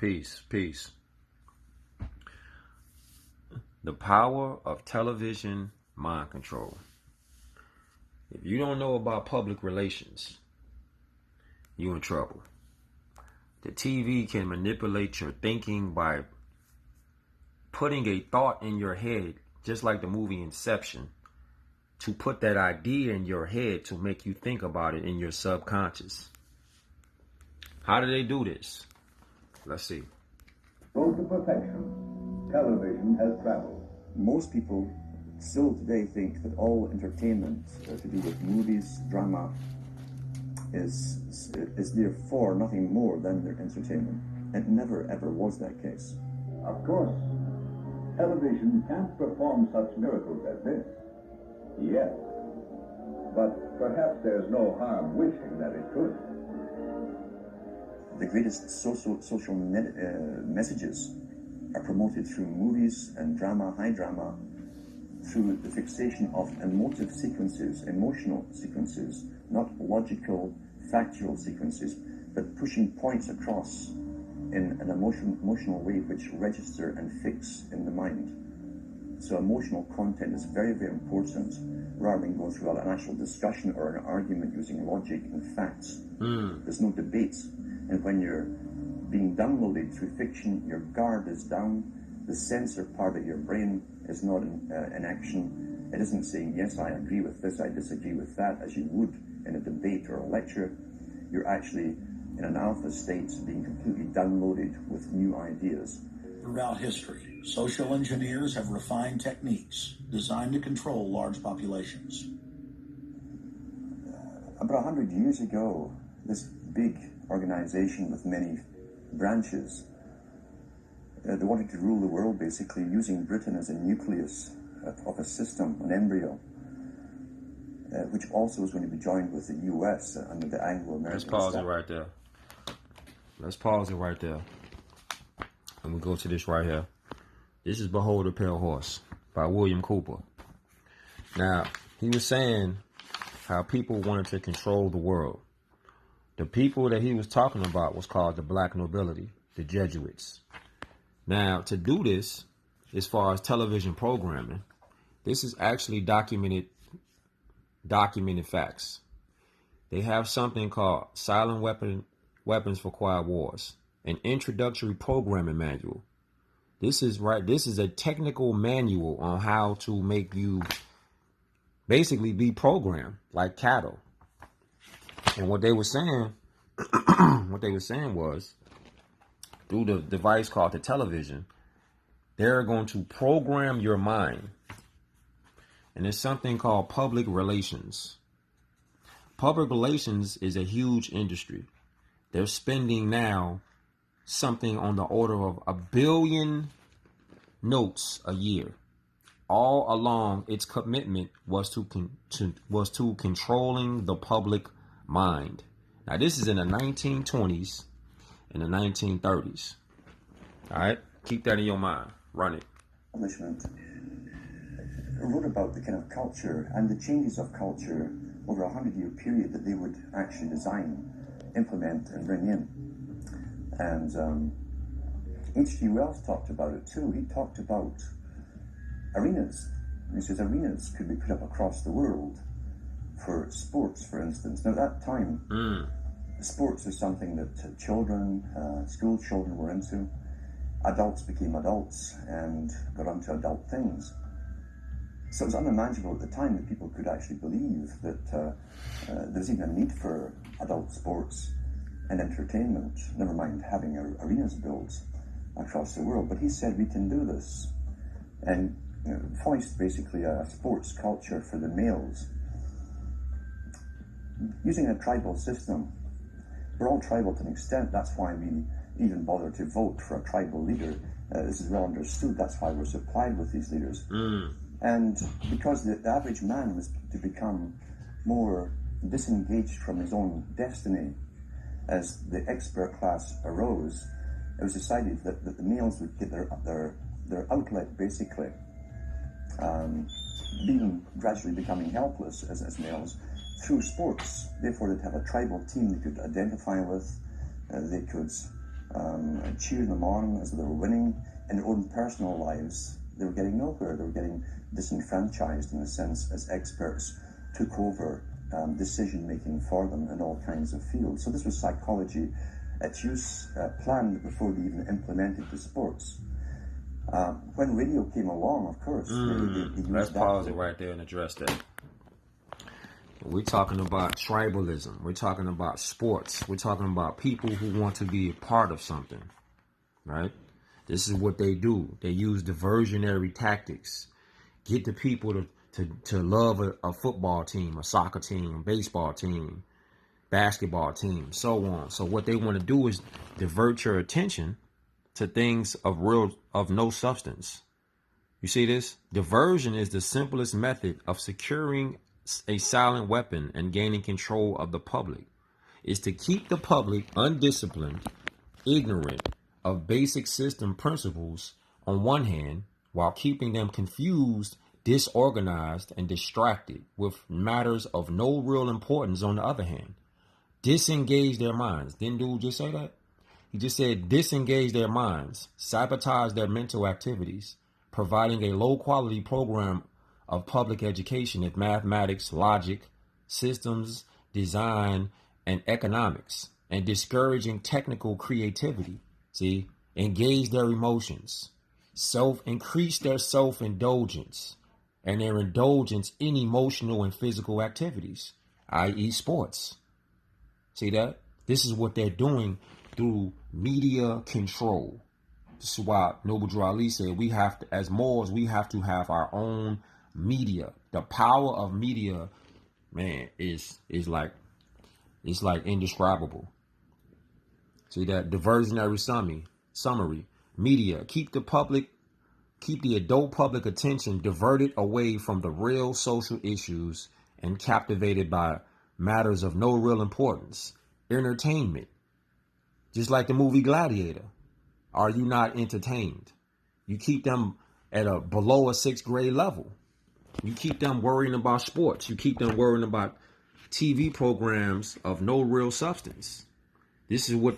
Peace, peace. The power of television mind control. If you don't know about public relations, you're in trouble. The TV can manipulate your thinking by putting a thought in your head, just like the movie Inception, to put that idea in your head to make you think about it in your subconscious. How do they do this? Let's see. Road to perfection. Television has traveled. Most people still today think that all entertainment to do with movies, drama, is therefore nothing more than their entertainment. It never ever was that case. Of course, television can't perform such miracles as this. Yet. But perhaps there's no harm wishing that it could. The greatest social messages are promoted through movies and drama, high drama, through the fixation of emotional sequences, not logical, factual sequences, but pushing points across in an emotional way which register and fix in the mind. So emotional content is very, very important, rather than going through an actual discussion or an argument using logic and facts. There's no debate. And when you're being downloaded through fiction, your guard is down, the sensor part of your brain is not in action. It isn't saying, yes, I agree with this, I disagree with that, as you would in a debate or a lecture. You're actually in an alpha state, being completely downloaded with new ideas. Throughout history, social engineers have refined techniques designed to control large populations. About 100 years ago, this big organization with many branches, they wanted to rule the world basically using Britain as a nucleus of a system, an embryo, which also was going to be joined with the US under the Anglo-American. Let's pause it right there. And we go to this right here. This is Behold a Pale Horse by William Cooper. Now, he was saying how people wanted to control the world. The people that he was talking about was called the black nobility, the Jesuits. Now, to do this, as far as television programming, this is actually documented facts. They have something called Silent Weapons for Quiet Wars, an introductory programming manual. This is a technical manual on how to make you basically be programmed like cattle. And what they were saying, was through the device called the television, they're going to program your mind. And there's something called public relations. Public relations is a huge industry. They're spending now something on the order of 1 billion notes a year. All along, its commitment was to controlling the public mind. Now, this is in the 1920s and the 1930s. All right, keep that in your mind. Run it. Establishment wrote about the kind of culture and the changes of culture over a 100-year period that they would actually design, implement, and bring in. And H.G. Wells talked about it too. He talked about arenas. He says arenas could be put up across the world for sports, for instance. Now, at that time, sports was something that children, school children were into. Adults became adults and got onto adult things. So it was unimaginable at the time that people could actually believe that there was even a need for adult sports and entertainment, never mind having arenas built across the world. But he said we can do this, and voiced basically a sports culture for the males using a tribal system. We're all tribal to an extent. That's why we even bother to vote for a tribal leader. This is well understood. That's why we're supplied with these leaders. And because the average man was to become more disengaged from his own destiny as the expert class arose, it was decided that the males would get their outlet, basically, gradually becoming helpless as males through sports. Therefore, they'd have a tribal team they could identify with. They could cheering them on as they were winning. In their own personal lives, they were getting nowhere. They were getting disenfranchised in a sense as experts took over decision making for them in all kinds of fields. So this was psychology at use, planned before they even implemented the sports. When radio came along, of course, they used Let's that. pause it right there and address that. We're talking about tribalism. We're talking about sports. We're talking about people who want to be a part of something, right? This is what they do. They use diversionary tactics. Get the people to love a football team, a soccer team, a baseball team, basketball team, so on. So what they want to do is divert your attention to things of no substance. You see this? Diversion is the simplest method of securing a silent weapon and gaining control of the public. Is to keep the public undisciplined, ignorant of basic system principles on one hand, while keeping them confused, disorganized, and distracted with matters of no real importance on the other hand. Disengage their minds. Didn't dude just say that? He just said disengage their minds, sabotage their mental activities, providing a low-quality program of public education in mathematics, logic, systems, design, and economics, and discouraging technical creativity. See, engage their emotions, increase their self-indulgence, and their indulgence in emotional and physical activities, i.e. sports. See that? This is what they're doing through media control. This is why Noble Drew Ali said we have to, as Moors, we have to have our own media. The power of media, man, is like, it's like indescribable. See that? Diversionary summary. Media, keep the adult public attention diverted away from the real social issues and captivated by matters of no real importance. Entertainment. Just like the movie Gladiator. Are you not entertained? You keep them at below a 6th grade level. You keep them worrying about sports. You keep them worrying about TV programs of no real substance. This is what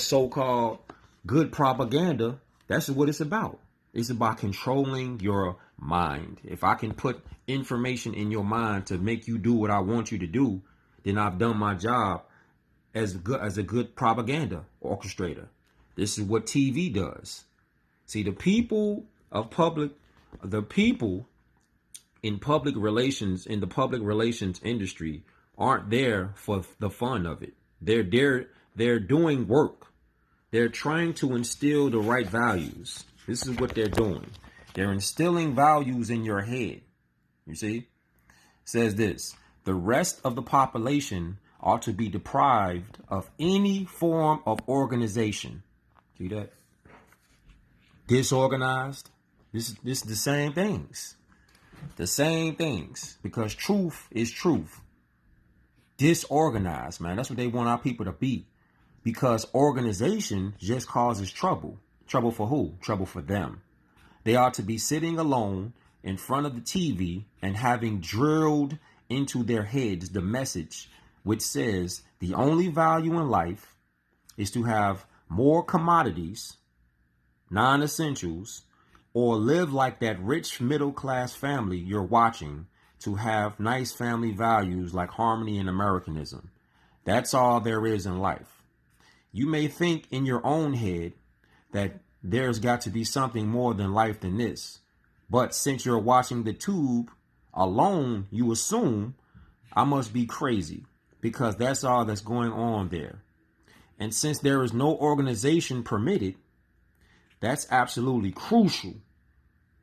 so-called good propaganda, that's what it's about. It's about controlling your mind. If I can put information in your mind to make you do what I want you to do, then I've done my job as a good propaganda orchestrator. This is what TV does. See, the people in public relations, in the public relations industry, aren't there for the fun of it. They're doing work. They're trying to instill the right values. This is what they're doing. They're instilling values in your head. You see? It says this: the rest of the population ought to be deprived of any form of organization. See that? Disorganized. This is the same things. The same things. Because truth is truth. Disorganized, man. That's what they want our people to be. Because organization just causes trouble. Trouble for who? Trouble for them. They ought to be sitting alone in front of the TV and having drilled into their heads the message which says the only value in life is to have more commodities, non-essentials, or live like that rich middle-class family you're watching, to have nice family values like harmony and Americanism. That's all there is in life. You may think in your own head that there's got to be something more than life than this. But since you're watching the tube alone, you assume I must be crazy because that's all that's going on there. And since there is no organization permitted, that's absolutely crucial.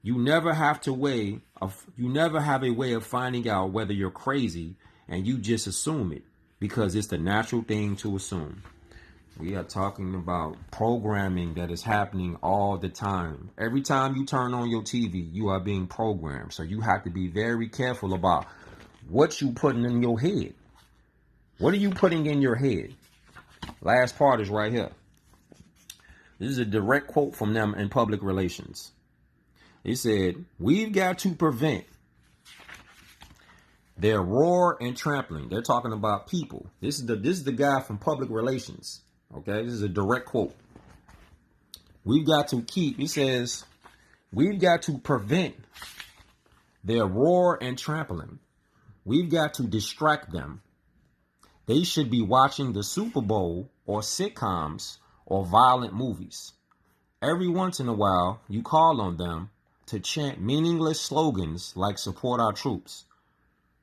You never have a way of finding out whether you're crazy, and you just assume it because it's the natural thing to assume. We are talking about programming that is happening all the time. Every time you turn on your TV, you are being programmed. So you have to be very careful about what you putting in your head. What are you putting in your head? Last part is right here. This is a direct quote from them in public relations. They said, we've got to prevent their roar and trampling. They're talking about people. This is the guy from public relations. Okay, this is a direct quote. We've got to keep, he says, we've got to prevent their roar and trampling. We've got to distract them. They should be watching the Super Bowl or sitcoms or violent movies. Every once in a while, you call on them to chant meaningless slogans like support our troops.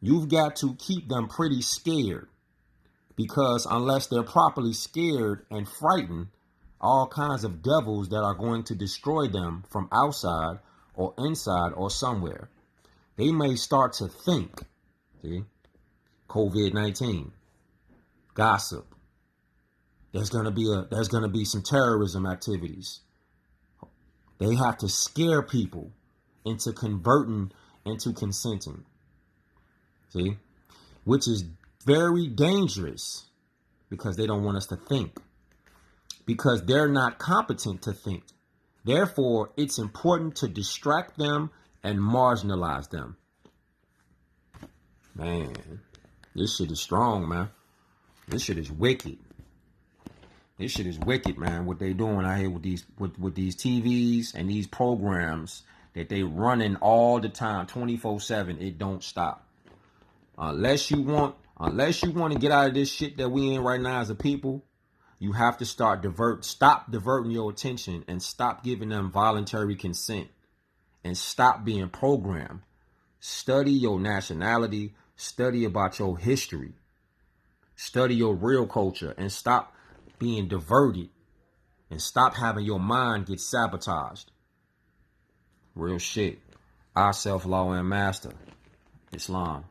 You've got to keep them pretty scared, because unless they're properly scared and frightened, all kinds of devils that are going to destroy them from outside or inside or somewhere. They may start to think, see, COVID-19, gossip. There's gonna be some terrorism activities. They have to scare people into converting into consenting. See, which is very dangerous because they don't want us to think. Because they're not competent to think. Therefore, it's important to distract them and marginalize them. Man, this shit is strong, man. This shit is wicked. This shit is wicked, man. What they doing out here with these TVs and these programs that they running all the time, 24/7. It don't stop. Unless you want to get out of this shit that we in right now as a people, you have to stop diverting your attention and stop giving them voluntary consent and stop being programmed. Study your nationality, study about your history, study your real culture, and stop being diverted and stop having your mind get sabotaged. Real shit. Our self-law and master, Islam.